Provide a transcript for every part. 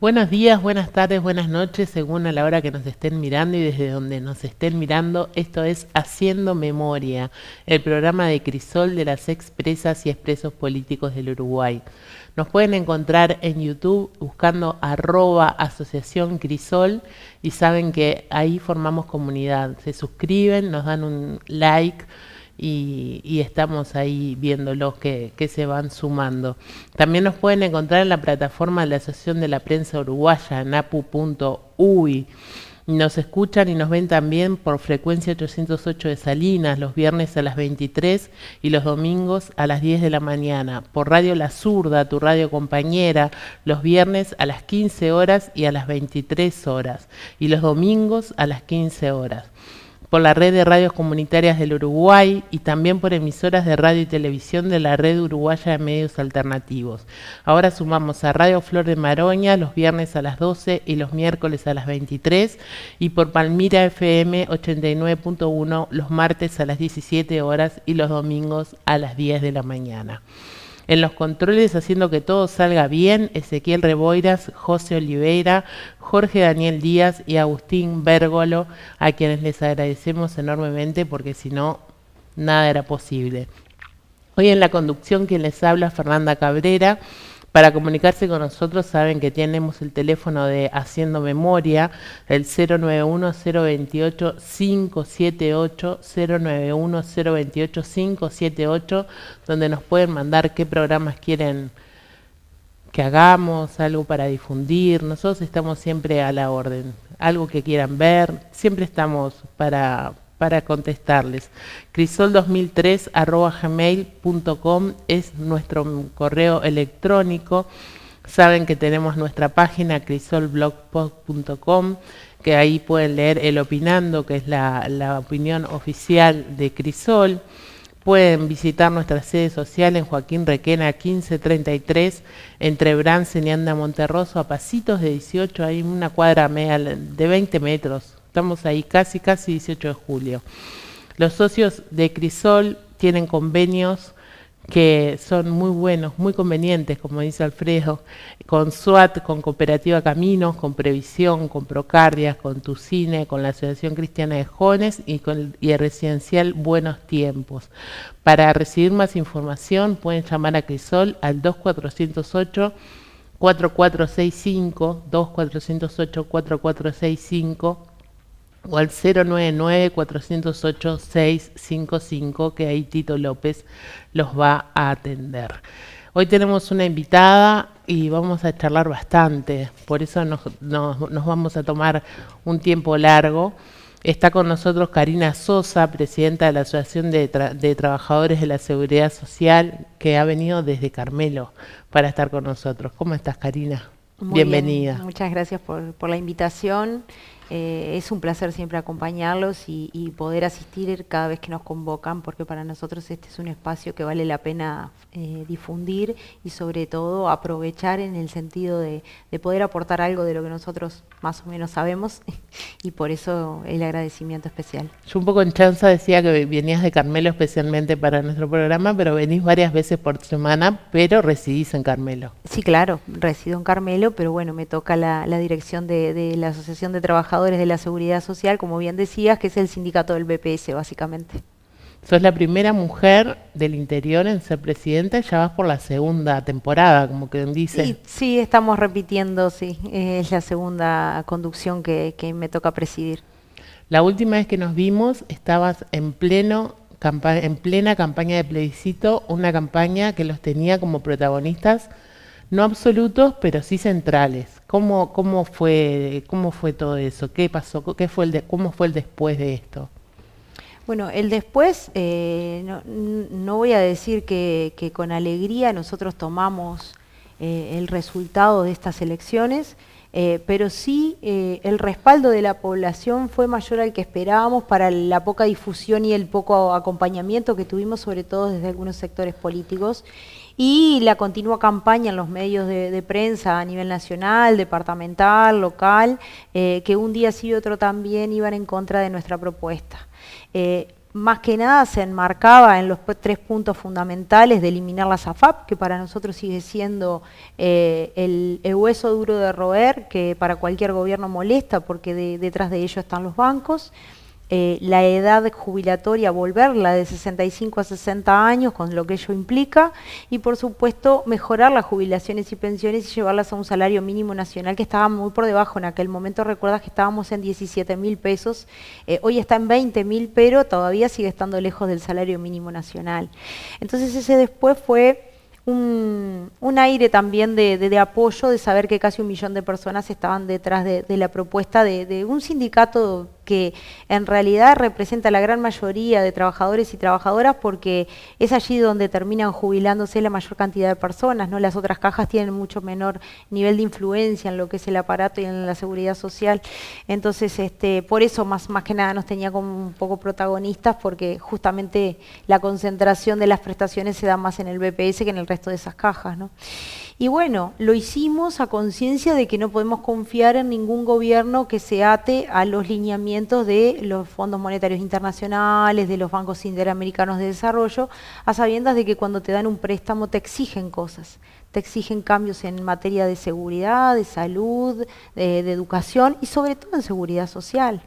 Buenos días, buenas tardes, buenas noches, según a la hora que nos estén mirando y desde donde nos estén mirando. Esto es Haciendo Memoria, el programa de Crisol de las expresas y expresos políticos del Uruguay. Nos pueden encontrar en YouTube buscando @Asociación Crisol y saben que ahí formamos comunidad. Se suscriben, nos dan un like y estamos ahí viendo los que se van sumando. También nos pueden encontrar en la plataforma de la Asociación de la Prensa Uruguaya, napu.uy. Nos escuchan y nos ven también por frecuencia 808 de Salinas, los viernes a las 23 y los domingos a las 10 de la mañana. Por Radio La Zurda, tu radio compañera, los viernes a las 15 horas y a las 23 horas. Y los domingos a las 15 horas. Por la red de radios comunitarias del Uruguay y también por emisoras de radio y televisión de la red uruguaya de medios alternativos. Ahora sumamos a Radio Flor de Maroña los viernes a las 12 y los miércoles a las 23 y por Palmira FM 89.1 los martes a las 17 horas y los domingos a las 10 de la mañana. En los controles, haciendo que todo salga bien, Ezequiel Reboiras, José Oliveira, Jorge Daniel Díaz y Agustín Bérgolo, a quienes les agradecemos enormemente porque si no, nada era posible. Hoy en la conducción quien les habla, Fernanda Cabrera. Para comunicarse con nosotros saben que tenemos el teléfono de Haciendo Memoria, el 091-028-578, 091-028-578, donde nos pueden mandar qué programas quieren que hagamos, algo para difundir. Nosotros estamos siempre a la orden, algo que quieran ver, siempre estamos para contestarles. crisol2003@gmail.com es nuestro correo electrónico. Saben que tenemos nuestra página crisolblogspot.com, que ahí pueden leer el opinando, que es la opinión oficial de Crisol. Pueden visitar nuestra sede social en Joaquín Requena 1533, entre Bransen y Anda Monterroso, a pasitos de 18, hay una cuadra media de 20 metros. Estamos ahí casi 18 de julio. Los socios de Crisol tienen convenios que son muy buenos, muy convenientes, como dice Alfredo, con SUAT, con Cooperativa Caminos, con Previsión, con Procardias, con Tucine, con la Asociación Cristiana de Jóvenes y con el Residencial Buenos Tiempos. Para recibir más información pueden llamar a Crisol al 2408 4465, 2408 4465 o al 099-408-655, que ahí Tito López los va a atender. Hoy tenemos una invitada y vamos a charlar bastante, por eso nos vamos a tomar un tiempo largo. Está con nosotros Karina Sosa, presidenta de la Asociación de Trabajadores de la Seguridad Social, que ha venido desde Carmelo para estar con nosotros. ¿Cómo estás, Karina? Muy Bienvenida. bien, muchas gracias por la invitación. Es un placer siempre acompañarlos y poder asistir cada vez que nos convocan, porque para nosotros este es un espacio que vale la pena difundir y sobre todo aprovechar en el sentido de poder aportar algo de lo que nosotros más o menos sabemos y por eso el agradecimiento especial. Yo un poco en chanza decía que venías de Carmelo especialmente para nuestro programa, pero venís varias veces por semana, pero residís en Carmelo. Sí, claro, resido en Carmelo, pero bueno, me toca la dirección de la Asociación de Trabajadores de la Seguridad Social, como bien decías, que es el sindicato del BPS, básicamente. Sos la primera mujer del interior en ser presidenta y ya vas por la segunda temporada, como quien dice. Sí, estamos repitiendo, sí, es la segunda conducción que me toca presidir. La última vez que nos vimos estabas en plena campaña de plebiscito, una campaña que los tenía como protagonistas no absolutos, pero sí centrales. ¿Cómo fue todo eso? ¿Qué pasó? ¿Cómo fue el después de esto? Bueno, el después, no voy a decir que con alegría nosotros tomamos el resultado de estas elecciones, pero sí el respaldo de la población fue mayor al que esperábamos para la poca difusión y el poco acompañamiento que tuvimos, sobre todo desde algunos sectores políticos. Y la continua campaña en los medios de prensa a nivel nacional, departamental, local, que un día sí y otro también iban en contra de nuestra propuesta. más que nada se enmarcaba en los 3 puntos fundamentales de eliminar las AFAP, que para nosotros sigue siendo el hueso duro de roer, que para cualquier gobierno molesta porque detrás de ello están los bancos. La edad jubilatoria, volverla de 65 a 60 años, con lo que ello implica, y por supuesto mejorar las jubilaciones y pensiones y llevarlas a un salario mínimo nacional que estaba muy por debajo. En aquel momento recuerdas que estábamos en 17.000 pesos, hoy está en 20.000, pero todavía sigue estando lejos del salario mínimo nacional. Entonces ese después fue un aire también de apoyo, de saber que casi 1 millón de personas estaban detrás de la propuesta de un sindicato que en realidad representa la gran mayoría de trabajadores y trabajadoras, porque es allí donde terminan jubilándose la mayor cantidad de personas, ¿no? Las otras cajas tienen mucho menor nivel de influencia en lo que es el aparato y en la seguridad social. Entonces, por eso más que nada nos tenía como un poco protagonistas, porque justamente la concentración de las prestaciones se da más en el BPS que en el resto de esas cajas, ¿no? Y bueno, lo hicimos a conciencia de que no podemos confiar en ningún gobierno que se ate a los lineamientos de los fondos monetarios internacionales, de los bancos interamericanos de desarrollo, a sabiendas de que cuando te dan un préstamo te exigen cosas, te exigen cambios en materia de seguridad, de salud, de educación y sobre todo en seguridad social.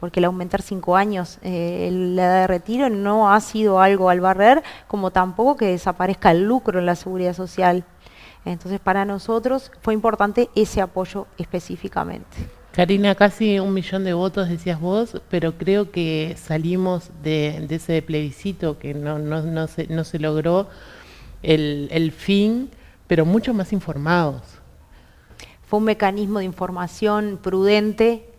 Porque el aumentar 5 años la edad de retiro no ha sido algo al barrer, como tampoco que desaparezca el lucro en la seguridad social. Entonces, para nosotros fue importante ese apoyo específicamente. Karina, casi 1 millón de votos decías vos, pero creo que salimos de ese plebiscito que no se logró el fin, pero mucho más informados. Fue un mecanismo de información prudente,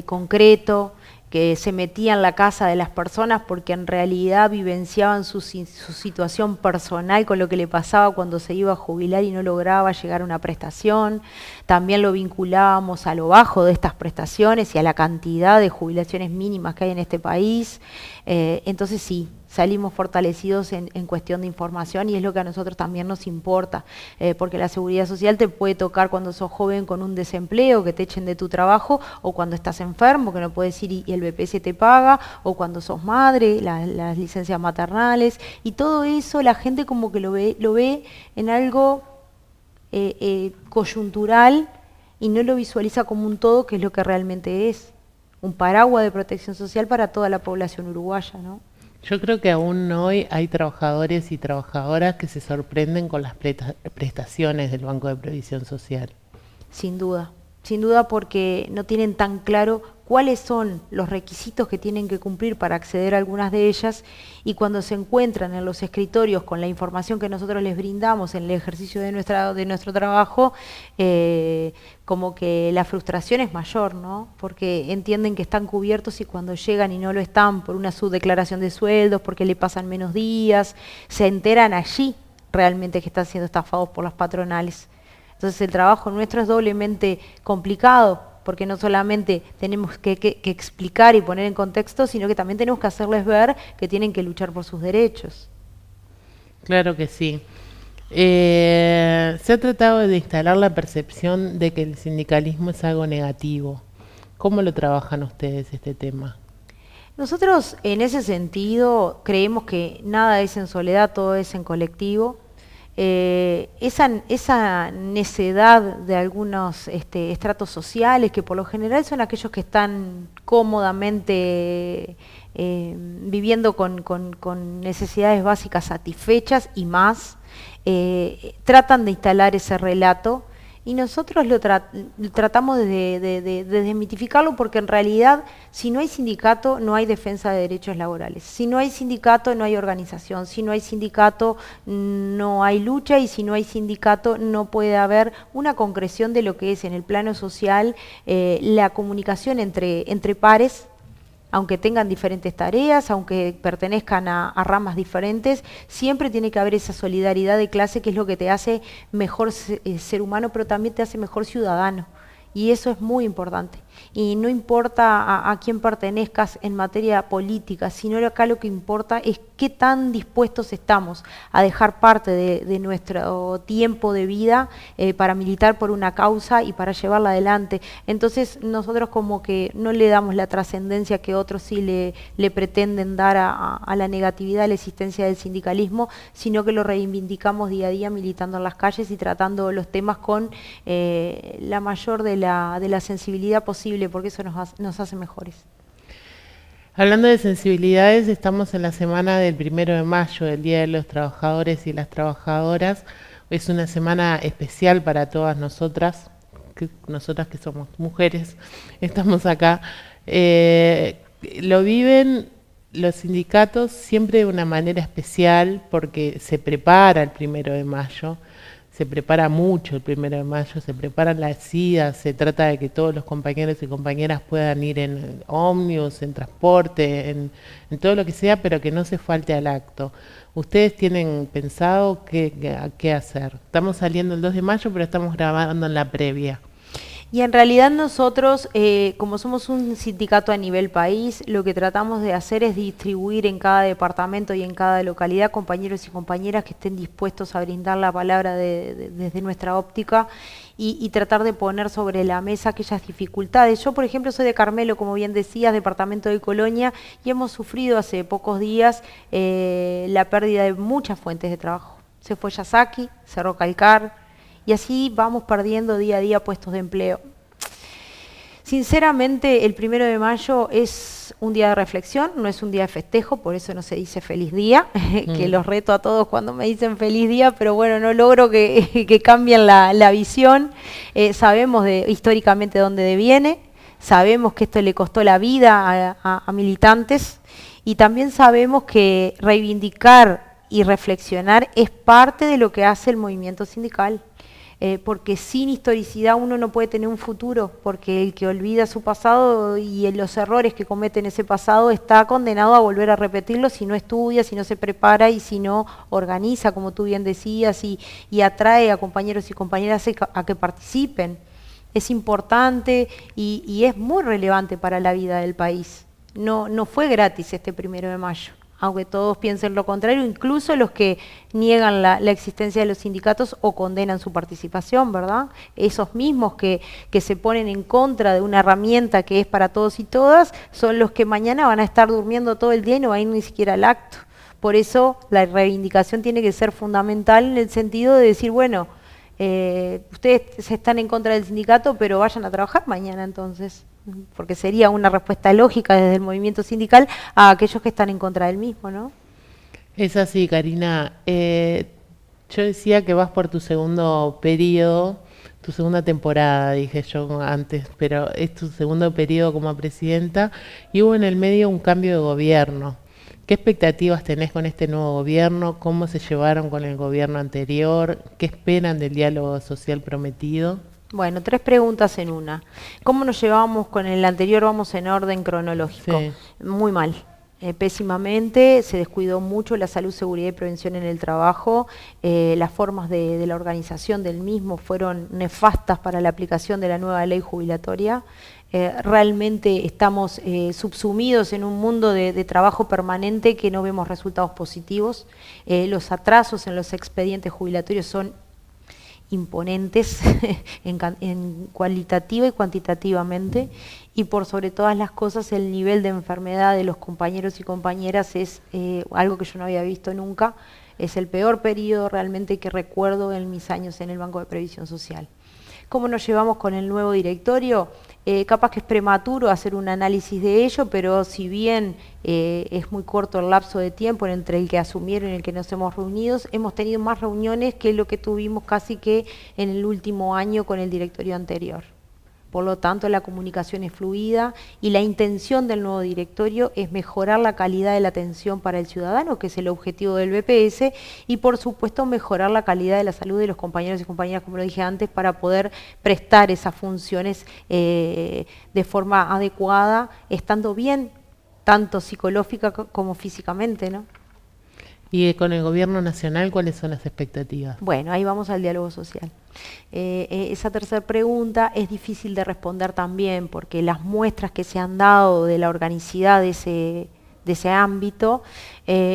concreto, que se metía en la casa de las personas porque en realidad vivenciaban su situación personal con lo que le pasaba cuando se iba a jubilar y no lograba llegar a una prestación. También lo vinculábamos a lo bajo de estas prestaciones y a la cantidad de jubilaciones mínimas que hay en este país. Entonces sí, salimos fortalecidos en cuestión de información y es lo que a nosotros también nos importa, porque la seguridad social te puede tocar cuando sos joven con un desempleo, que te echen de tu trabajo, o cuando estás enfermo, que no puedes ir y el BPS te paga, o cuando sos madre, las licencias maternales, y todo eso la gente como que lo ve en algo coyuntural y no lo visualiza como un todo, que es lo que realmente es, un paraguas de protección social para toda la población uruguaya, ¿no? Yo creo que aún hoy hay trabajadores y trabajadoras que se sorprenden con las prestaciones del Banco de Previsión Social. Sin duda porque no tienen tan claro cuáles son los requisitos que tienen que cumplir para acceder a algunas de ellas, y cuando se encuentran en los escritorios con la información que nosotros les brindamos en el ejercicio de nuestro trabajo, como que la frustración es mayor, ¿no? Porque entienden que están cubiertos y cuando llegan y no lo están por una subdeclaración de sueldos, porque le pasan menos días, se enteran allí realmente que están siendo estafados por las patronales. Entonces el trabajo nuestro es doblemente complicado, porque no solamente tenemos que explicar y poner en contexto, sino que también tenemos que hacerles ver que tienen que luchar por sus derechos. Claro que sí. Se ha tratado de instalar la percepción de que el sindicalismo es algo negativo. ¿Cómo lo trabajan ustedes este tema? Nosotros en ese sentido creemos que nada es en soledad, todo es en colectivo. Esa necedad de algunos estratos sociales, que por lo general son aquellos que están cómodamente viviendo con necesidades básicas satisfechas y más, tratan de instalar ese relato, y nosotros lo tratamos de desmitificarlo, porque en realidad si no hay sindicato no hay defensa de derechos laborales, si no hay sindicato no hay organización, si no hay sindicato no hay lucha, y si no hay sindicato no puede haber una concreción de lo que es en el plano social la comunicación entre pares. Aunque tengan diferentes tareas, aunque pertenezcan a ramas diferentes, siempre tiene que haber esa solidaridad de clase, que es lo que te hace mejor ser humano, pero también te hace mejor ciudadano. Y eso es muy importante. Y no importa a quién pertenezcas en materia política, sino acá lo que importa es qué tan dispuestos estamos a dejar parte de nuestro tiempo de vida para militar por una causa y para llevarla adelante. Entonces nosotros como que no le damos la trascendencia que otros sí le pretenden dar a la negatividad de la existencia del sindicalismo, sino que lo reivindicamos día a día militando en las calles y tratando los temas con la mayor de la sensibilidad posible, porque eso nos hace mejores. Hablando de sensibilidades, estamos en la semana del 1 de mayo, el Día de los Trabajadores y las Trabajadoras. Es una semana especial para todas nosotras que somos mujeres, estamos acá. Lo viven los sindicatos siempre de una manera especial porque se prepara el 1 de mayo. Se prepara mucho el 1 de mayo, se preparan las idas, se trata de que todos los compañeros y compañeras puedan ir en ómnibus, en transporte, en todo lo que sea, pero que no se falte al acto. ¿Ustedes tienen pensado qué hacer? Estamos saliendo el 2 de mayo, pero estamos grabando en la previa. Y en realidad nosotros, como somos un sindicato a nivel país, lo que tratamos de hacer es distribuir en cada departamento y en cada localidad compañeros y compañeras que estén dispuestos a brindar la palabra desde nuestra óptica y tratar de poner sobre la mesa aquellas dificultades. Yo, por ejemplo, soy de Carmelo, como bien decías, departamento de Colonia, y hemos sufrido hace pocos días la pérdida de muchas fuentes de trabajo. Se fue Yasaki, cerró Calcar, y así vamos perdiendo día a día puestos de empleo. Sinceramente, el 1 de mayo es un día de reflexión, no es un día de festejo, por eso no se dice feliz día, que los reto a todos cuando me dicen feliz día, pero bueno, no logro que cambien la visión. Sabemos históricamente dónde deviene, sabemos que esto le costó la vida a militantes, y también sabemos que reivindicar y reflexionar es parte de lo que hace el movimiento sindical. Porque sin historicidad uno no puede tener un futuro, porque el que olvida su pasado y los errores que comete en ese pasado está condenado a volver a repetirlo si no estudia, si no se prepara y si no organiza, como tú bien decías, y atrae a compañeros y compañeras a que participen. Es importante y es muy relevante para la vida del país. No fue gratis este 1 de mayo. Aunque todos piensen lo contrario, incluso los que niegan la existencia de los sindicatos o condenan su participación, ¿verdad? Esos mismos que se ponen en contra de una herramienta que es para todos y todas, son los que mañana van a estar durmiendo todo el día y no van a ir ni siquiera al acto. Por eso la reivindicación tiene que ser fundamental en el sentido de decir, bueno, ustedes están en contra del sindicato, pero vayan a trabajar mañana entonces, porque sería una respuesta lógica desde el movimiento sindical a aquellos que están en contra del mismo, ¿no? Es así, Karina. Yo decía que vas por tu segundo periodo, tu segunda temporada, dije yo antes, pero es tu segundo periodo como presidenta y hubo en el medio un cambio de gobierno. ¿Qué expectativas tenés con este nuevo gobierno? ¿Cómo se llevaron con el gobierno anterior? ¿Qué esperan del diálogo social prometido? Bueno, 3 preguntas en una. ¿Cómo nos llevamos con el anterior? Vamos en orden cronológico. Sí. Muy mal. Pésimamente, se descuidó mucho la salud, seguridad y prevención en el trabajo. Las formas de la organización del mismo fueron nefastas para la aplicación de la nueva ley jubilatoria. Realmente estamos subsumidos en un mundo de trabajo permanente que no vemos resultados positivos. Los atrasos en los expedientes jubilatorios son imponentes en cualitativa y cuantitativamente, y por sobre todas las cosas el nivel de enfermedad de los compañeros y compañeras es algo que yo no había visto nunca. Es el peor periodo realmente que recuerdo en mis años en el Banco de Previsión Social. ¿Cómo nos llevamos con el nuevo directorio? Capaz que es prematuro hacer un análisis de ello, pero si bien es muy corto el lapso de tiempo entre el que asumieron y el que nos hemos reunido, hemos tenido más reuniones que lo que tuvimos casi que en el último año con el directorio anterior. Por lo tanto, la comunicación es fluida y la intención del nuevo directorio es mejorar la calidad de la atención para el ciudadano, que es el objetivo del BPS, y por supuesto mejorar la calidad de la salud de los compañeros y compañeras, como lo dije antes, para poder prestar esas funciones de forma adecuada, estando bien, tanto psicológica como físicamente, ¿no? Y con el gobierno nacional, ¿cuáles son las expectativas? Bueno, ahí vamos al diálogo social. Esa tercera pregunta es difícil de responder también porque las muestras que se han dado de la organicidad de ese ámbito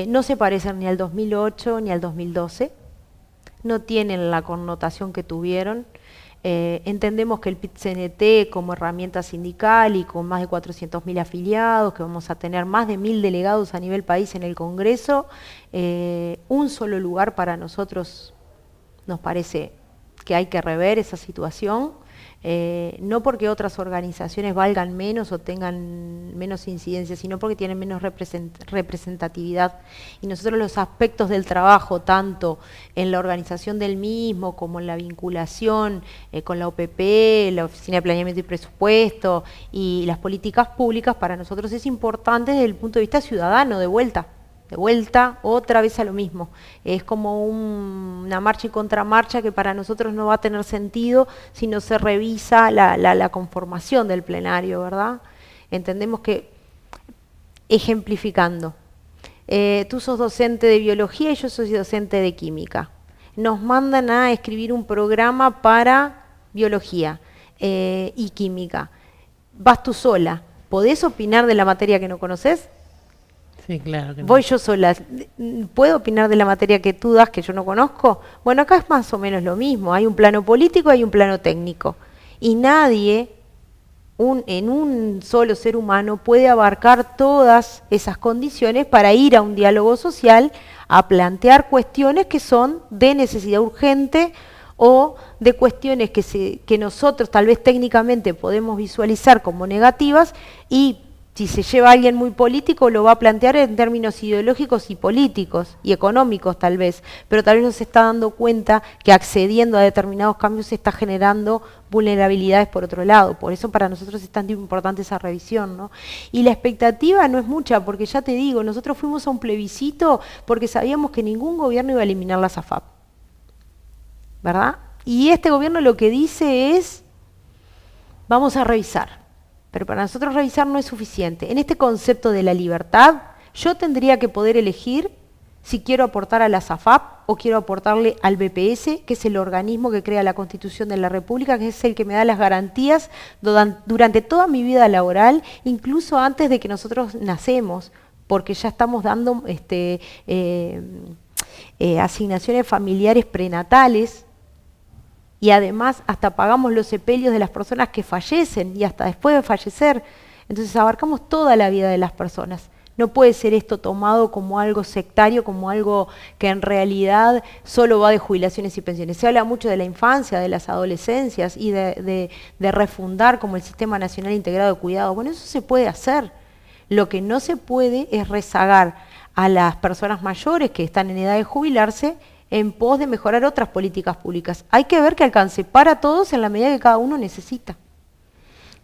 no se parecen ni al 2008 ni al 2012, no tienen la connotación que tuvieron. Entendemos que el PIT-CNT como herramienta sindical y con más de 400.000 afiliados, que vamos a tener más de 1.000 delegados a nivel país en el Congreso, un solo lugar para nosotros nos parece que hay que rever esa situación, no porque otras organizaciones valgan menos o tengan menos incidencia, sino porque tienen menos representatividad. Y nosotros los aspectos del trabajo, tanto en la organización del mismo, como en la vinculación con la OPP, la Oficina de Planeamiento y Presupuesto, y las políticas públicas, para nosotros es importante desde el punto de vista ciudadano, de vuelta, otra vez a lo mismo. Es como una marcha y contramarcha que para nosotros no va a tener sentido si no se revisa la conformación del plenario, ¿verdad? Entendemos que, ejemplificando, tú sos docente de biología y yo soy docente de química. Nos mandan a escribir un programa para biología y química. Vas tú sola. ¿Podés opinar de la materia que no conoces? Sí, claro que no. Voy yo sola. ¿Puedo opinar de la materia que tú das que yo no conozco? Bueno, acá es más o menos lo mismo. Hay un plano político, hay un plano técnico. Y nadie, en un solo ser humano, puede abarcar todas esas condiciones para ir a un diálogo social a plantear cuestiones que son de necesidad urgente o de cuestiones que nosotros tal vez técnicamente podemos visualizar como negativas y si se lleva a alguien muy político, lo va a plantear en términos ideológicos y políticos y económicos tal vez, pero tal vez no se está dando cuenta que accediendo a determinados cambios se está generando vulnerabilidades por otro lado. Por eso para nosotros es tan importante esa revisión, ¿no? Y la expectativa no es mucha, porque ya te digo, nosotros fuimos a un plebiscito porque sabíamos que ningún gobierno iba a eliminar la SAFAP, ¿verdad? Y este gobierno lo que dice es, vamos a revisar. Pero para nosotros revisar no es suficiente. En este concepto de la libertad, yo tendría que poder elegir si quiero aportar a la SAFAP o quiero aportarle al BPS, que es el organismo que crea la Constitución de la República, que es el que me da las garantías durante toda mi vida laboral, incluso antes de que nosotros nacemos, porque ya estamos dando asignaciones familiares prenatales, y además hasta pagamos los sepelios de las personas que fallecen y hasta después de fallecer. Entonces abarcamos toda la vida de las personas. No puede ser esto tomado como algo sectario, como algo que en realidad solo va de jubilaciones y pensiones. Se habla mucho de la infancia, de las adolescencias y de refundar como el Sistema Nacional Integrado de Cuidado. Bueno, eso se puede hacer. Lo que no se puede es rezagar a las personas mayores que están en edad de jubilarse en pos de mejorar otras políticas públicas. Hay que ver que alcance para todos en la medida que cada uno necesita.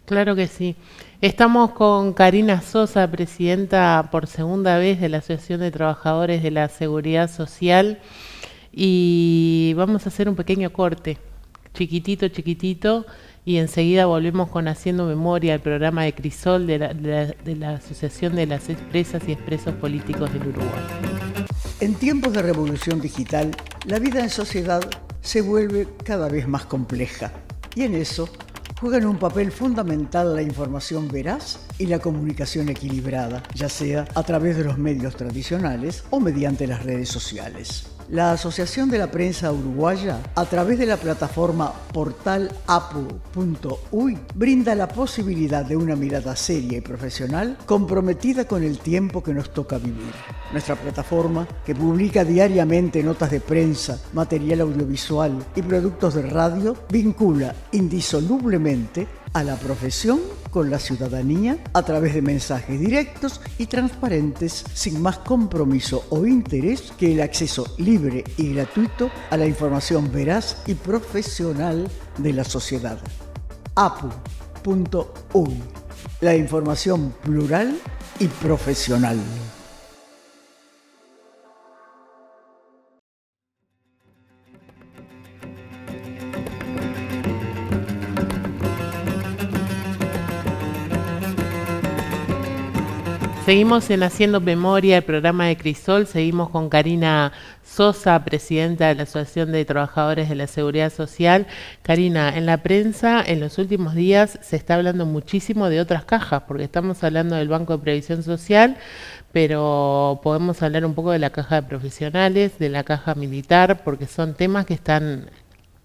Claro que sí. Estamos con Karina Sosa, presidenta por segunda vez de la Asociación de Trabajadores de la Seguridad Social, y vamos a hacer un pequeño corte, chiquitito, y enseguida volvemos con Haciendo Memoria, el programa de Crisol de la Asociación de las Expresas y Expresos Políticos del Uruguay. En tiempos de revolución digital, la vida en sociedad se vuelve cada vez más compleja y en eso juegan un papel fundamental la información veraz y la comunicación equilibrada, ya sea a través de los medios tradicionales o mediante las redes sociales. La Asociación de la Prensa Uruguaya, a través de la plataforma portalapu.uy, brinda la posibilidad de una mirada seria y profesional comprometida con el tiempo que nos toca vivir. Nuestra plataforma, que publica diariamente notas de prensa, material audiovisual y productos de radio, vincula indisolublemente a la profesión con la ciudadanía a través de mensajes directos y transparentes sin más compromiso o interés que el acceso libre y gratuito a la información veraz y profesional de la sociedad. apu.uy, la información plural y profesional. Seguimos en Haciendo Memoria, el programa de Crisol. Seguimos con Karina Sosa, presidenta de la Asociación de Trabajadores de la Seguridad Social. Karina, en la prensa en los últimos días se está hablando muchísimo de otras cajas, porque estamos hablando del Banco de Previsión Social, pero podemos hablar un poco de la caja de profesionales, de la caja militar, porque son temas que están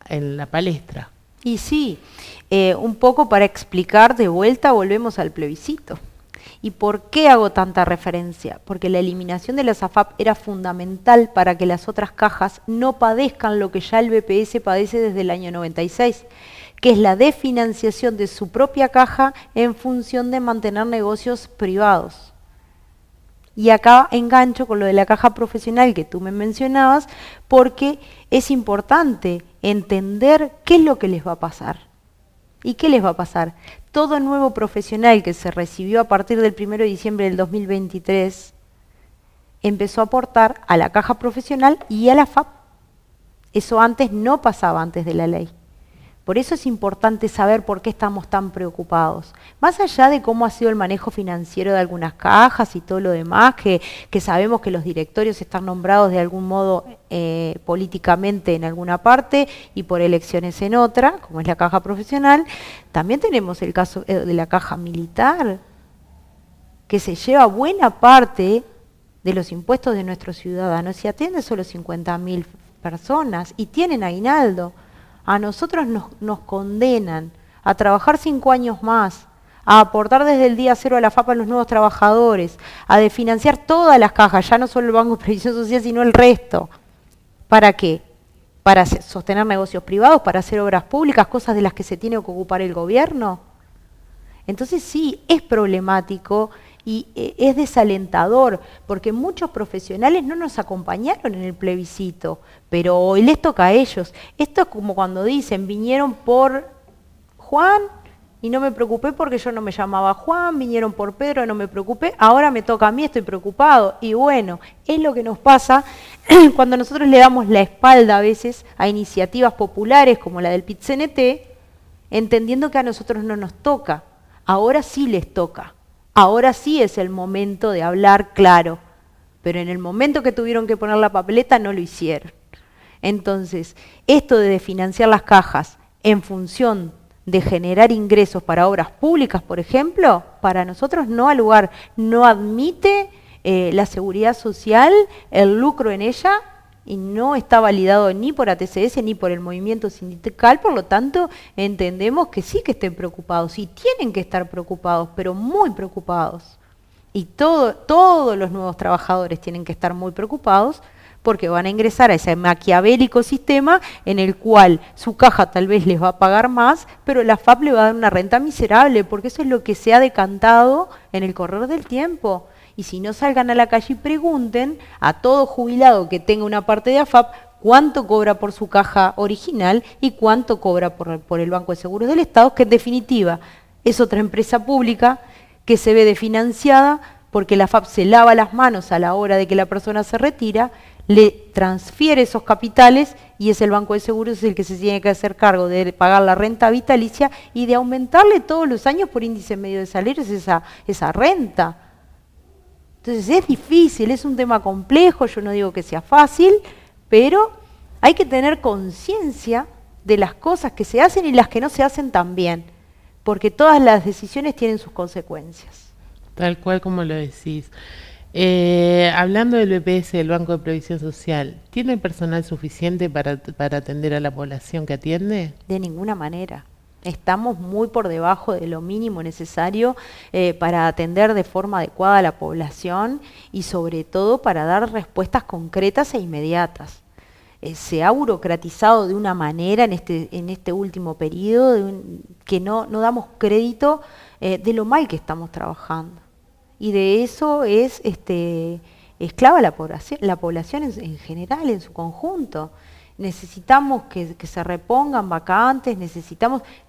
en la palestra. Y sí, un poco para explicar de vuelta, volvemos al plebiscito. ¿Y por qué hago tanta referencia? Porque la eliminación de las AFAP era fundamental para que las otras cajas no padezcan lo que ya el BPS padece desde el año 96, que es la desfinanciación de su propia caja en función de mantener negocios privados. Y acá engancho con lo de la caja profesional que tú me mencionabas, porque es importante entender qué es lo que les va a pasar. ¿Y qué les va a pasar? Todo nuevo profesional que se recibió a partir del 1 de diciembre del 2023 empezó a aportar a la caja profesional y a la AFAP. Eso antes no pasaba antes de la ley. Por eso es importante saber por qué estamos tan preocupados. Más allá de cómo ha sido el manejo financiero de algunas cajas y todo lo demás, que sabemos que los directorios están nombrados de algún modo políticamente en alguna parte y por elecciones en otra, como es la caja profesional, también tenemos el caso de la caja militar, que se lleva buena parte de los impuestos de nuestros ciudadanos y atiende solo 50.000 personas y tienen aguinaldo. A nosotros nos condenan a trabajar 5 años más, a aportar desde el día cero a la FAP a los nuevos trabajadores, a desfinanciar todas las cajas, ya no solo el Banco de Previsión Social, sino el resto. ¿Para qué? Para sostener negocios privados, para hacer obras públicas, cosas de las que se tiene que ocupar el gobierno. Entonces sí, es problemático y es desalentador, porque muchos profesionales no nos acompañaron en el plebiscito, pero hoy les toca a ellos. Esto es como cuando dicen, vinieron por Juan y no me preocupé porque yo no me llamaba Juan, vinieron por Pedro, no me preocupé, ahora me toca a mí, estoy preocupado. Y bueno, es lo que nos pasa cuando nosotros le damos la espalda a veces a iniciativas populares como la del PIT-CNT, entendiendo que a nosotros no nos toca. Ahora sí les toca. Ahora sí es el momento de hablar claro, pero en el momento que tuvieron que poner la papeleta no lo hicieron. Entonces, esto de financiar las cajas en función de generar ingresos para obras públicas, por ejemplo, para nosotros no ha lugar, no admite la seguridad social, el lucro en ella, y no está validado ni por ATCS ni por el movimiento sindical, por lo tanto entendemos que sí que estén preocupados y tienen que estar preocupados, pero muy preocupados. Y todos los nuevos trabajadores tienen que estar muy preocupados porque van a ingresar a ese maquiavélico sistema en el cual su caja tal vez les va a pagar más, pero la FAP le va a dar una renta miserable, porque eso es lo que se ha decantado en el correr del tiempo. Y si no, salgan a la calle y pregunten a todo jubilado que tenga una parte de AFAP cuánto cobra por su caja original y cuánto cobra por el Banco de Seguros del Estado, que en definitiva es otra empresa pública que se ve desfinanciada porque la AFAP se lava las manos a la hora de que la persona se retira, le transfiere esos capitales y es el Banco de Seguros el que se tiene que hacer cargo de pagar la renta vitalicia y de aumentarle todos los años por índice medio de salarios esa renta. Entonces es difícil, es un tema complejo, yo no digo que sea fácil, pero hay que tener conciencia de las cosas que se hacen y las que no se hacen también, porque todas las decisiones tienen sus consecuencias. Tal cual como lo decís. Hablando del BPS, del Banco de Previsión Social, ¿tiene personal suficiente para atender a la población que atiende? De ninguna manera. Estamos muy por debajo de lo mínimo necesario para atender de forma adecuada a la población y sobre todo para dar respuestas concretas e inmediatas. Se ha burocratizado de una manera en este último periodo que no damos crédito de lo mal que estamos trabajando. Y de eso es esclava la población en general, en su conjunto. Necesitamos que se repongan vacantes,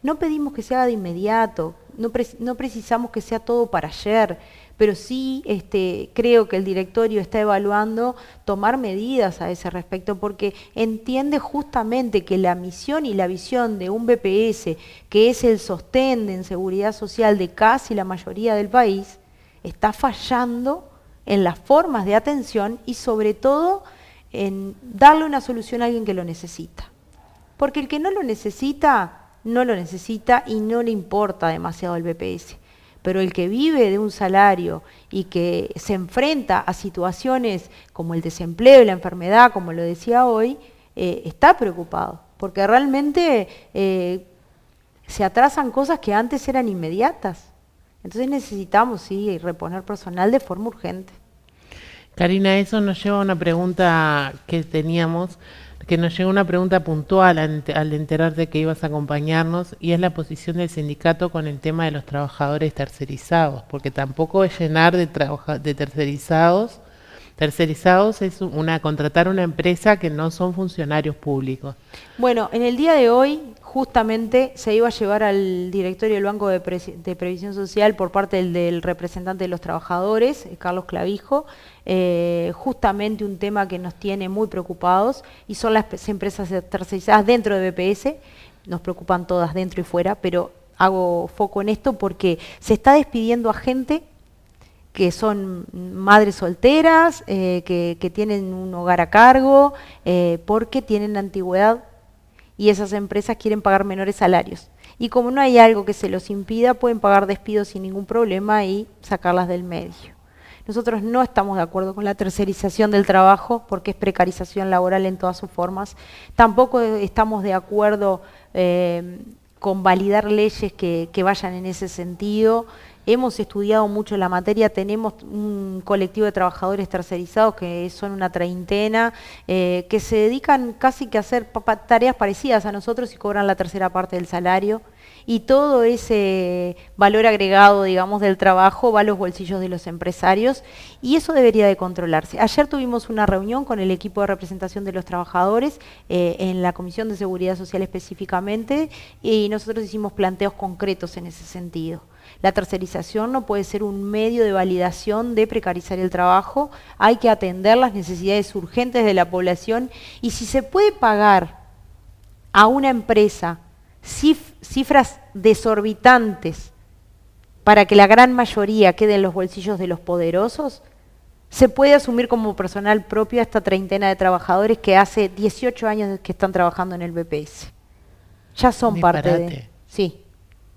no pedimos que se haga de inmediato, no precisamos que sea todo para ayer, pero sí creo que el directorio está evaluando tomar medidas a ese respecto porque entiende justamente que la misión y la visión de un BPS, que es el sostén en seguridad social de casi la mayoría del país, está fallando en las formas de atención y sobre todo en darle una solución a alguien que lo necesita. Porque el que no lo necesita y no le importa demasiado el BPS. Pero el que vive de un salario y que se enfrenta a situaciones como el desempleo y la enfermedad, como lo decía hoy, está preocupado. Porque realmente se atrasan cosas que antes eran inmediatas. Entonces necesitamos, sí, reponer personal de forma urgente. Karina, eso nos lleva a una pregunta que teníamos, que nos llegó una pregunta puntual al enterarte que ibas a acompañarnos, y es la posición del sindicato con el tema de los trabajadores tercerizados, porque tampoco es llenar de tercerizados. Tercerizados es contratar una empresa que no son funcionarios públicos. Bueno, en el día de hoy justamente se iba a llevar al directorio del Banco de Previsión Social por parte del representante de los trabajadores, Carlos Clavijo, justamente un tema que nos tiene muy preocupados y son las empresas tercerizadas dentro de BPS, nos preocupan todas dentro y fuera, pero hago foco en esto porque se está despidiendo a gente que son madres solteras, que tienen un hogar a cargo, porque tienen antigüedad y esas empresas quieren pagar menores salarios. Y como no hay algo que se los impida, pueden pagar despidos sin ningún problema y sacarlas del medio. Nosotros no estamos de acuerdo con la tercerización del trabajo porque es precarización laboral en todas sus formas. Tampoco estamos de acuerdo con validar leyes que vayan en ese sentido. Hemos estudiado mucho la materia, tenemos un colectivo de trabajadores tercerizados que son una treintena, que se dedican casi que a hacer tareas parecidas a nosotros y cobran la tercera parte del salario. Y todo ese valor agregado, digamos, del trabajo va a los bolsillos de los empresarios y eso debería de controlarse. Ayer tuvimos una reunión con el equipo de representación de los trabajadores en la Comisión de Seguridad Social específicamente y nosotros hicimos planteos concretos en ese sentido. La tercerización no puede ser un medio de validación de precarizar el trabajo, hay que atender las necesidades urgentes de la población y si se puede pagar a una empresa cifras desorbitantes para que la gran mayoría quede en los bolsillos de los poderosos, se puede asumir como personal propio a esta treintena de trabajadores que hace 18 años que están trabajando en el BPS. Ya son parte de... Sí.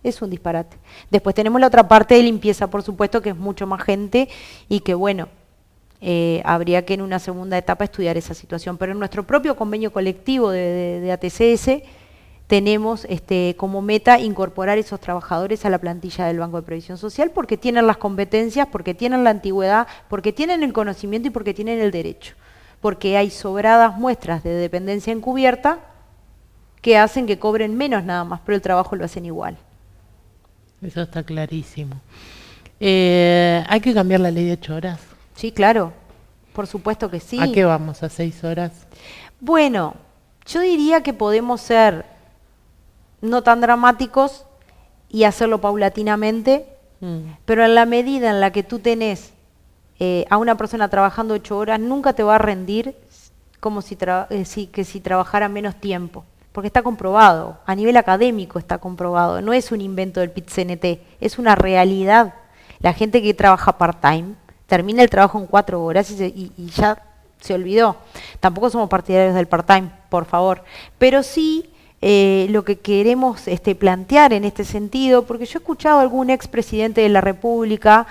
Es un disparate. Después tenemos la otra parte de limpieza, por supuesto, que es mucho más gente y que, bueno, habría que en una segunda etapa estudiar esa situación. Pero en nuestro propio convenio colectivo de ATCS tenemos como meta incorporar esos trabajadores a la plantilla del Banco de Previsión Social porque tienen las competencias, porque tienen la antigüedad, porque tienen el conocimiento y porque tienen el derecho. Porque hay sobradas muestras de dependencia encubierta que hacen que cobren menos nada más, pero el trabajo lo hacen igual. Eso está clarísimo. ¿Hay que cambiar la ley de 8 horas? Sí, claro. Por supuesto que sí. ¿A qué vamos? ¿A 6 horas? Bueno, yo diría que podemos ser no tan dramáticos y hacerlo paulatinamente, pero en la medida en la que tú tenés a una persona trabajando 8 horas, nunca te va a rendir como si trabajara menos tiempo. Porque está comprobado, a nivel académico está comprobado, no es un invento del PIT-CNT, es una realidad. La gente que trabaja part-time termina el trabajo en 4 horas y ya se olvidó. Tampoco somos partidarios del part-time, por favor, pero sí lo que queremos plantear en este sentido, porque yo he escuchado a algún expresidente de la República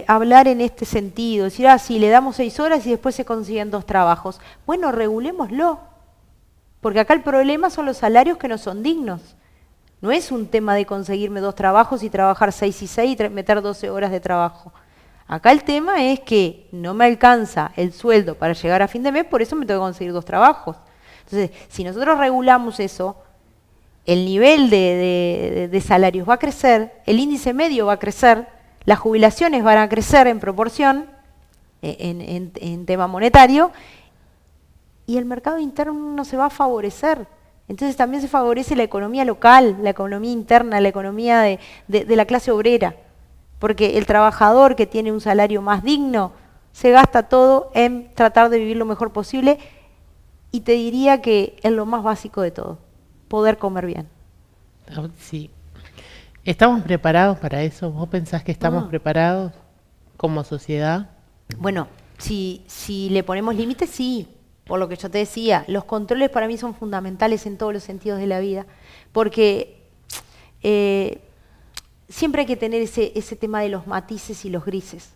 hablar en este sentido, decir, sí, le damos 6 horas y después se consiguen 2 trabajos. Bueno, regulémoslo. Porque acá el problema son los salarios que no son dignos. No es un tema de conseguirme 2 trabajos y trabajar 6 y 6 y meter 12 horas de trabajo. Acá el tema es que no me alcanza el sueldo para llegar a fin de mes, por eso me tengo que conseguir 2 trabajos. Entonces, si nosotros regulamos eso, el nivel de salarios va a crecer, el índice medio va a crecer, las jubilaciones van a crecer en proporción, en tema monetario, y el mercado interno no se va a favorecer. Entonces también se favorece la economía local, la economía interna, la economía de la clase obrera. Porque el trabajador que tiene un salario más digno se gasta todo en tratar de vivir lo mejor posible y te diría que es lo más básico de todo, poder comer bien. Sí. ¿Estamos preparados para eso? ¿Vos pensás que estamos preparados? como sociedad? Bueno, si le ponemos límites, sí. Por lo que yo te decía, los controles para mí son fundamentales en todos los sentidos de la vida, porque siempre hay que tener ese tema de los matices y los grises.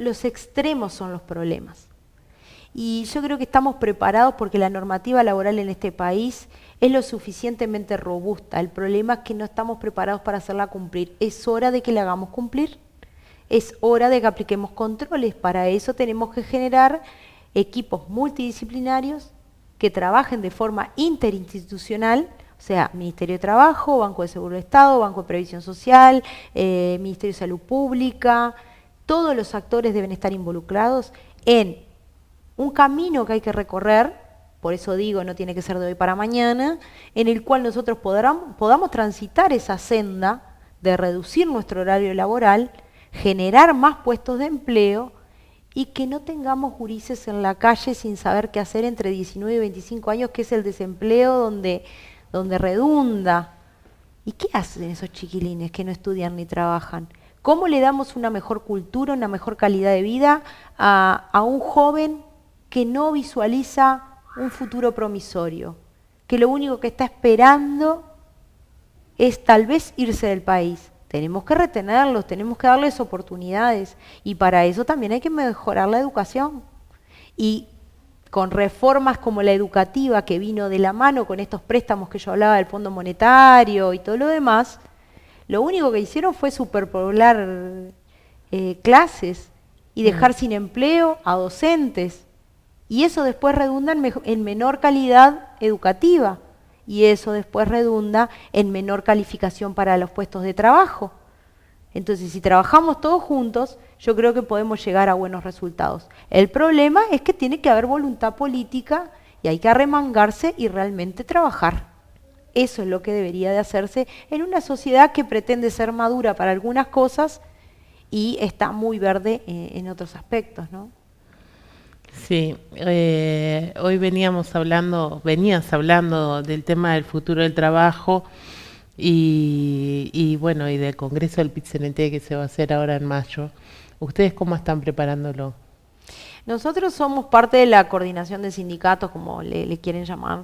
Los extremos son los problemas. Y yo creo que estamos preparados porque la normativa laboral en este país es lo suficientemente robusta. El problema es que no estamos preparados para hacerla cumplir. Es hora de que la hagamos cumplir. Es hora de que apliquemos controles. Para eso tenemos que generar equipos multidisciplinarios que trabajen de forma interinstitucional, o sea, Ministerio de Trabajo, Banco de Seguro del Estado, Banco de Previsión Social, Ministerio de Salud Pública. Todos los actores deben estar involucrados en un camino que hay que recorrer, por eso digo, no tiene que ser de hoy para mañana, en el cual nosotros podamos transitar esa senda de reducir nuestro horario laboral, generar más puestos de empleo y que no tengamos gurises en la calle sin saber qué hacer entre 19 y 25 años, que es el desempleo donde redunda. ¿Y qué hacen esos chiquilines que no estudian ni trabajan? ¿Cómo le damos una mejor cultura, una mejor calidad de vida a un joven que no visualiza un futuro promisorio, que lo único que está esperando es tal vez irse del país? Tenemos que retenerlos, tenemos que darles oportunidades y para eso también hay que mejorar la educación. Y con reformas como la educativa que vino de la mano con estos préstamos que yo hablaba del Fondo Monetario y todo lo demás, lo único que hicieron fue superpoblar clases y dejar sin empleo a docentes. Y eso después redunda en menor calidad educativa. Y eso después redunda en menor calificación para los puestos de trabajo. Entonces, si trabajamos todos juntos, yo creo que podemos llegar a buenos resultados. El problema es que tiene que haber voluntad política y hay que arremangarse y realmente trabajar. Eso es lo que debería de hacerse en una sociedad que pretende ser madura para algunas cosas y está muy verde en otros aspectos, ¿no? Sí, hoy venías hablando del tema del futuro del trabajo y bueno, y del Congreso del PIT-CNT que se va a hacer ahora en mayo. ¿Ustedes cómo están preparándolo? Nosotros somos parte de la coordinación de sindicatos, como le quieren llamar.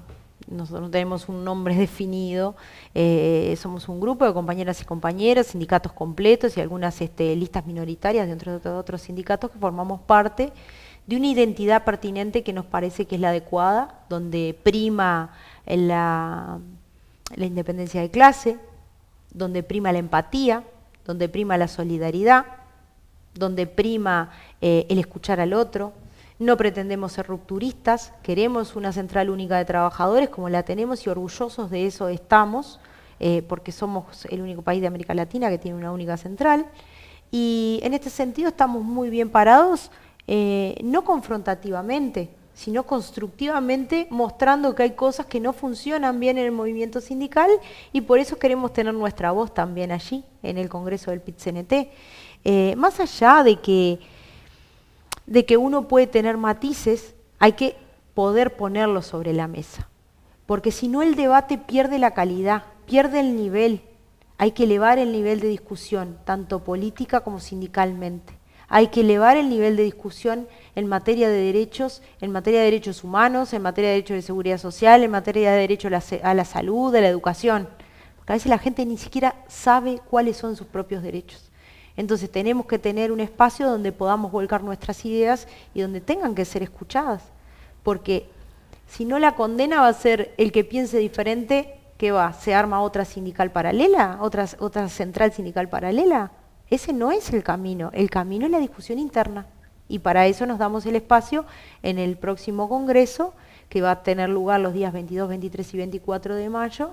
Nosotros no tenemos un nombre definido, somos un grupo de compañeras y compañeros, sindicatos completos y algunas listas minoritarias dentro de otros sindicatos que formamos parte de una identidad pertinente que nos parece que es la adecuada, donde prima la independencia de clase, donde prima la empatía, donde prima la solidaridad, donde prima el escuchar al otro. No pretendemos ser rupturistas, queremos una central única de trabajadores como la tenemos y orgullosos de eso estamos, porque somos el único país de América Latina que tiene una única central. Y en este sentido estamos muy bien parados, no confrontativamente, sino constructivamente, mostrando que hay cosas que no funcionan bien en el movimiento sindical y por eso queremos tener nuestra voz también allí, en el Congreso del PIT-CNT. Más allá de que uno puede tener matices, hay que poder ponerlos sobre la mesa, porque si no el debate pierde la calidad, pierde el nivel. Hay que elevar el nivel de discusión, tanto política como sindicalmente. Hay que elevar el nivel de discusión en materia de derechos, en materia de derechos humanos, en materia de derechos de seguridad social, en materia de derecho a la salud, a la educación. Porque a veces la gente ni siquiera sabe cuáles son sus propios derechos. Entonces tenemos que tener un espacio donde podamos volcar nuestras ideas y donde tengan que ser escuchadas. Porque si no, la condena va a ser el que piense diferente, ¿qué va? ¿Se arma otra sindical paralela? ¿Otra central sindical paralela? Ese no es el camino es la discusión interna. Y para eso nos damos el espacio en el próximo Congreso, que va a tener lugar los días 22, 23 y 24 de mayo,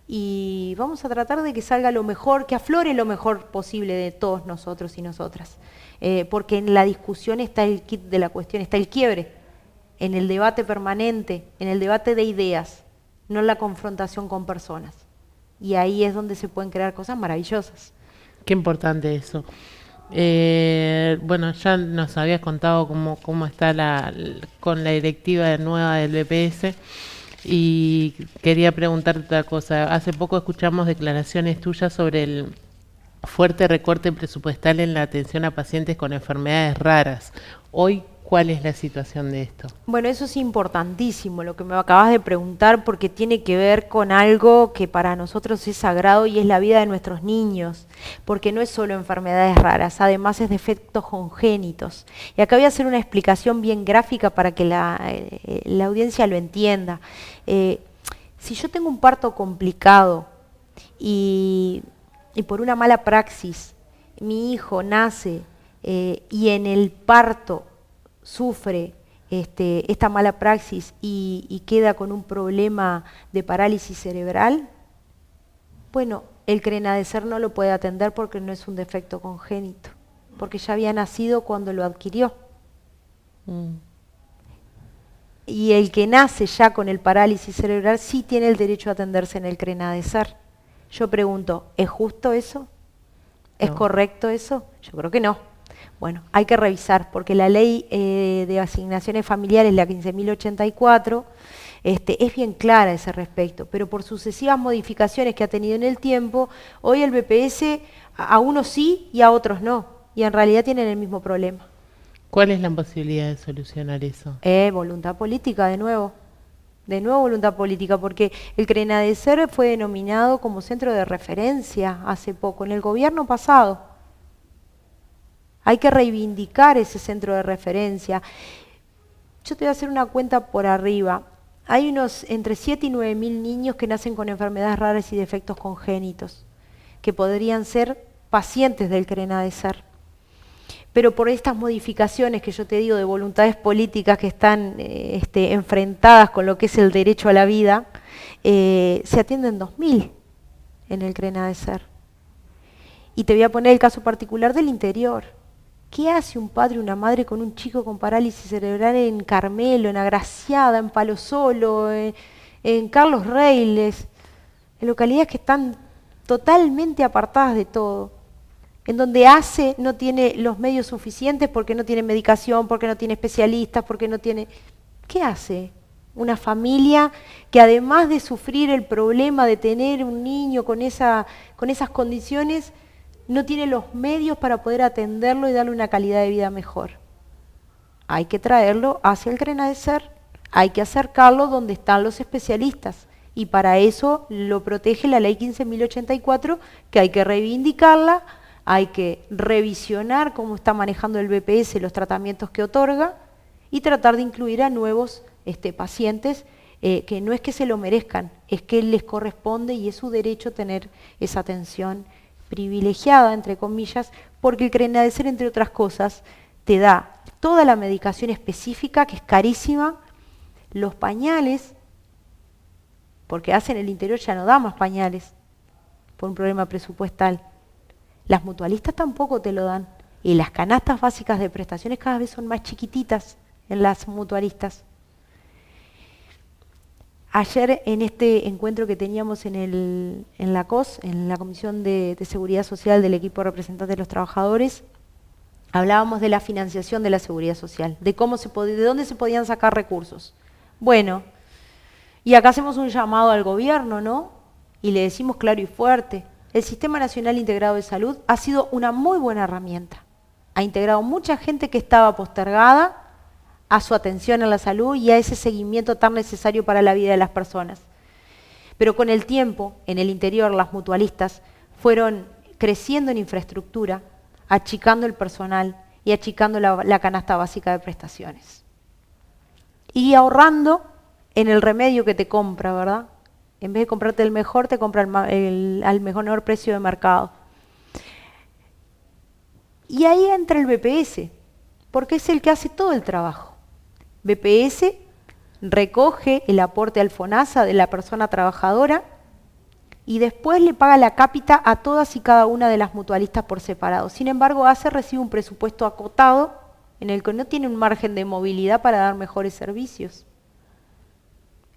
y vamos a tratar de que salga lo mejor, que aflore lo mejor posible de todos nosotros y nosotras. Porque en la discusión está el kit de la cuestión, está el quiebre, en el debate permanente, en el debate de ideas, no en la confrontación con personas. Y ahí es donde se pueden crear cosas maravillosas. Qué importante eso. Bueno, ya nos habías contado cómo está con la directiva nueva del BPS y quería preguntarte otra cosa. Hace poco escuchamos declaraciones tuyas sobre fuerte recorte presupuestal en la atención a pacientes con enfermedades raras. Hoy, ¿cuál es la situación de esto? Bueno, eso es importantísimo, lo que me acabas de preguntar, porque tiene que ver con algo que para nosotros es sagrado y es la vida de nuestros niños, porque no es solo enfermedades raras, además es defectos congénitos. Y acá voy a hacer una explicación bien gráfica para que la audiencia lo entienda. Si yo tengo un parto complicado y por una mala praxis mi hijo nace y en el parto sufre esta mala praxis y queda con un problema de parálisis cerebral, bueno, el Crenadeser no lo puede atender porque no es un defecto congénito, porque ya había nacido cuando lo adquirió. Y el que nace ya con el parálisis cerebral sí tiene el derecho a atenderse en el Crenadeser. Yo pregunto, ¿es justo eso? ¿Es correcto eso? Yo creo que no. Bueno, hay que revisar, porque la ley de asignaciones familiares, la 15.084, es bien clara a ese respecto, pero por sucesivas modificaciones que ha tenido en el tiempo, hoy el BPS a unos sí y a otros no, y en realidad tienen el mismo problema. ¿Cuál es la posibilidad de solucionar eso? Voluntad política, de nuevo voluntad política, porque el Crenadeser fue denominado como centro de referencia hace poco, en el gobierno pasado. Hay que reivindicar ese centro de referencia. Yo te voy a hacer una cuenta por arriba. Hay unos entre 7 y 9 mil niños que nacen con enfermedades raras y defectos congénitos, que podrían ser pacientes del Crenadeser. Pero por estas modificaciones que yo te digo de voluntades políticas que están enfrentadas con lo que es el derecho a la vida, se atienden 2.000 en el Crenadeser. Y te voy a poner el caso particular del interior. ¿Qué hace un padre o una madre con un chico con parálisis cerebral en Carmelo, en Agraciada, en Palo Solo, en Carlos Reiles, en localidades que están totalmente apartadas de todo? En donde no tiene los medios suficientes porque no tiene medicación, porque no tiene especialistas, porque no tiene... ¿Qué hace una familia que además de sufrir el problema de tener un niño con esas condiciones, no tiene los medios para poder atenderlo y darle una calidad de vida mejor? Hay que traerlo hacia el Crenadeser, hay que acercarlo donde están los especialistas. Y para eso lo protege la ley 15.084, que hay que reivindicarla. Hay que revisionar cómo está manejando el BPS los tratamientos que otorga y tratar de incluir a nuevos pacientes que no es que se lo merezcan, es que les corresponde y es su derecho tener esa atención privilegiada, entre comillas, porque el Crenadeser, entre otras cosas, te da toda la medicación específica, que es carísima, los pañales, porque en el interior ya no da más pañales por un problema presupuestal. Las mutualistas tampoco te lo dan. Y las canastas básicas de prestaciones cada vez son más chiquititas en las mutualistas. Ayer en este encuentro que teníamos en la COS, en la Comisión de Seguridad Social del equipo representante de los trabajadores, hablábamos de la financiación de la seguridad social, de dónde se podían sacar recursos. Bueno, y acá hacemos un llamado al gobierno, ¿no? Y le decimos claro y fuerte: el Sistema Nacional Integrado de Salud ha sido una muy buena herramienta. Ha integrado mucha gente que estaba postergada a su atención a la salud y a ese seguimiento tan necesario para la vida de las personas. Pero con el tiempo, en el interior, las mutualistas fueron creciendo en infraestructura, achicando el personal y achicando la canasta básica de prestaciones. Y ahorrando en el remedio que te compra, ¿verdad? En vez de comprarte el mejor, te compra al mejor precio de mercado. Y ahí entra el BPS, porque es el que hace todo el trabajo. BPS recoge el aporte al FONASA de la persona trabajadora y después le paga la cápita a todas y cada una de las mutualistas por separado. Sin embargo, recibe un presupuesto acotado en el que no tiene un margen de movilidad para dar mejores servicios.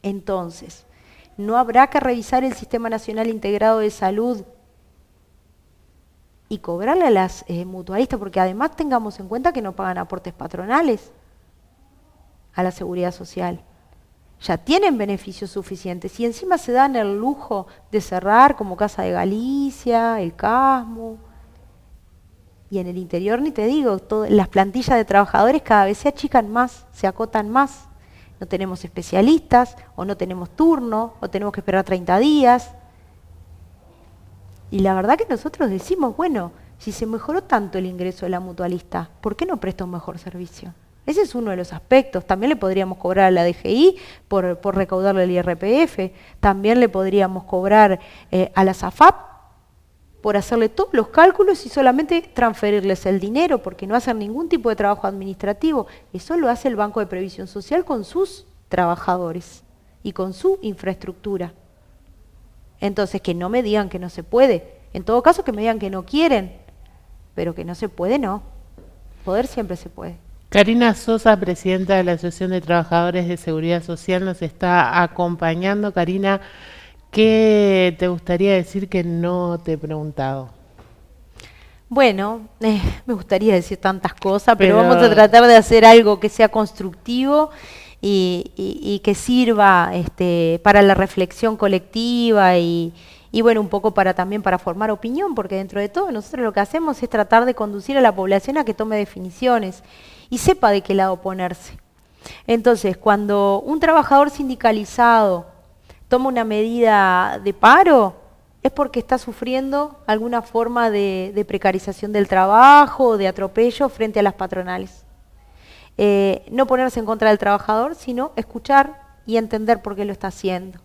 Entonces, ¿no habrá que revisar el Sistema Nacional Integrado de Salud y cobrarle a las mutualistas? Porque además tengamos en cuenta que no pagan aportes patronales a la seguridad social. Ya tienen beneficios suficientes y encima se dan el lujo de cerrar como Casa de Galicia, el Casmo, Y en el interior ni te digo, las plantillas de trabajadores cada vez se achican más, se acotan más. No tenemos especialistas, o no tenemos turno, o tenemos que esperar 30 días. Y la verdad que nosotros decimos, bueno, si se mejoró tanto el ingreso de la mutualista, ¿por qué no presta un mejor servicio? Ese es uno de los aspectos. También le podríamos cobrar a la DGI por recaudarle el IRPF. También le podríamos cobrar a la SAFAP por hacerle todos los cálculos y solamente transferirles el dinero, porque no hacen ningún tipo de trabajo administrativo. Eso lo hace el Banco de Previsión Social con sus trabajadores y con su infraestructura. Entonces, que no me digan que no se puede. En todo caso, que me digan que no quieren, pero que no se puede, no. Poder siempre se puede. Karina Sosa, presidenta de la Asociación de Trabajadores de Seguridad Social, nos está acompañando. Karina, ¿qué te gustaría decir que no te he preguntado? Bueno, me gustaría decir tantas cosas, pero vamos a tratar de hacer algo que sea constructivo y que sirva para la reflexión colectiva y bueno, un poco también para formar opinión, porque dentro de todo nosotros lo que hacemos es tratar de conducir a la población a que tome definiciones y sepa de qué lado ponerse. Entonces, cuando un trabajador sindicalizado toma una medida de paro, es porque está sufriendo alguna forma de precarización del trabajo, de atropello frente a las patronales. No ponerse en contra del trabajador, sino escuchar y entender por qué lo está haciendo.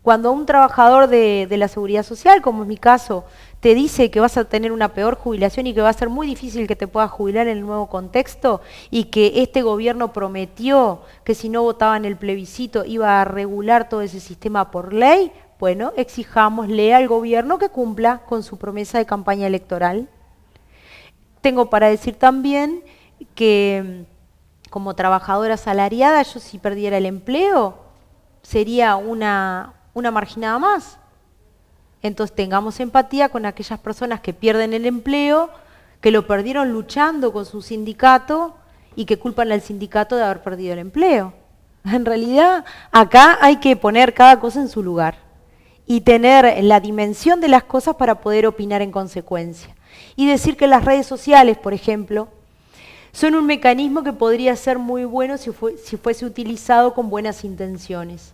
Cuando un trabajador de la seguridad social, como es mi caso, te dice que vas a tener una peor jubilación y que va a ser muy difícil que te puedas jubilar en el nuevo contexto y que este gobierno prometió que si no votaba en el plebiscito iba a regular todo ese sistema por ley, bueno, exijámosle al gobierno que cumpla con su promesa de campaña electoral. Tengo para decir también que como trabajadora asalariada, yo si perdiera el empleo, sería una marginada más. Entonces tengamos empatía con aquellas personas que pierden el empleo, que lo perdieron luchando con su sindicato y que culpan al sindicato de haber perdido el empleo. En realidad, acá hay que poner cada cosa en su lugar y tener la dimensión de las cosas para poder opinar en consecuencia. Y decir que las redes sociales, por ejemplo, son un mecanismo que podría ser muy bueno si fuese utilizado con buenas intenciones.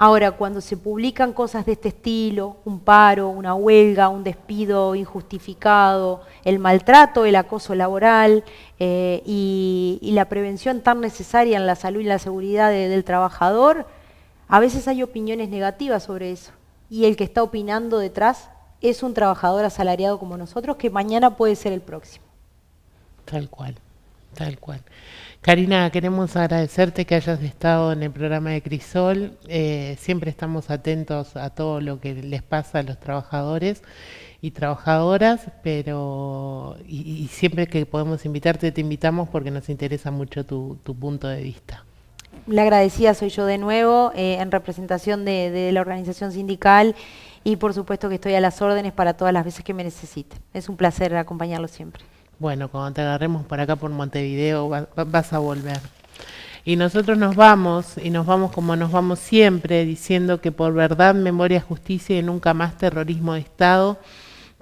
Ahora, cuando se publican cosas de este estilo, un paro, una huelga, un despido injustificado, el maltrato, el acoso laboral y la prevención tan necesaria en la salud y la seguridad del trabajador, a veces hay opiniones negativas sobre eso. Y el que está opinando detrás es un trabajador asalariado como nosotros, que mañana puede ser el próximo. Tal cual, tal cual. Karina, queremos agradecerte que hayas estado en el programa de Crisol. Siempre estamos atentos a todo lo que les pasa a los trabajadores y trabajadoras, pero y siempre que podemos invitarte, te invitamos porque nos interesa mucho tu punto de vista. La agradecida soy yo de nuevo, en representación de la organización sindical, y por supuesto que estoy a las órdenes para todas las veces que me necesiten. Es un placer acompañarlos siempre. Bueno, cuando te agarremos por acá por Montevideo vas a volver. Y nosotros nos vamos como nos vamos siempre, diciendo que por verdad, memoria, justicia y nunca más terrorismo de Estado,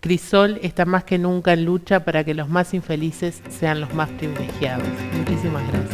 Crisol está más que nunca en lucha para que los más infelices sean los más privilegiados. Muchísimas gracias.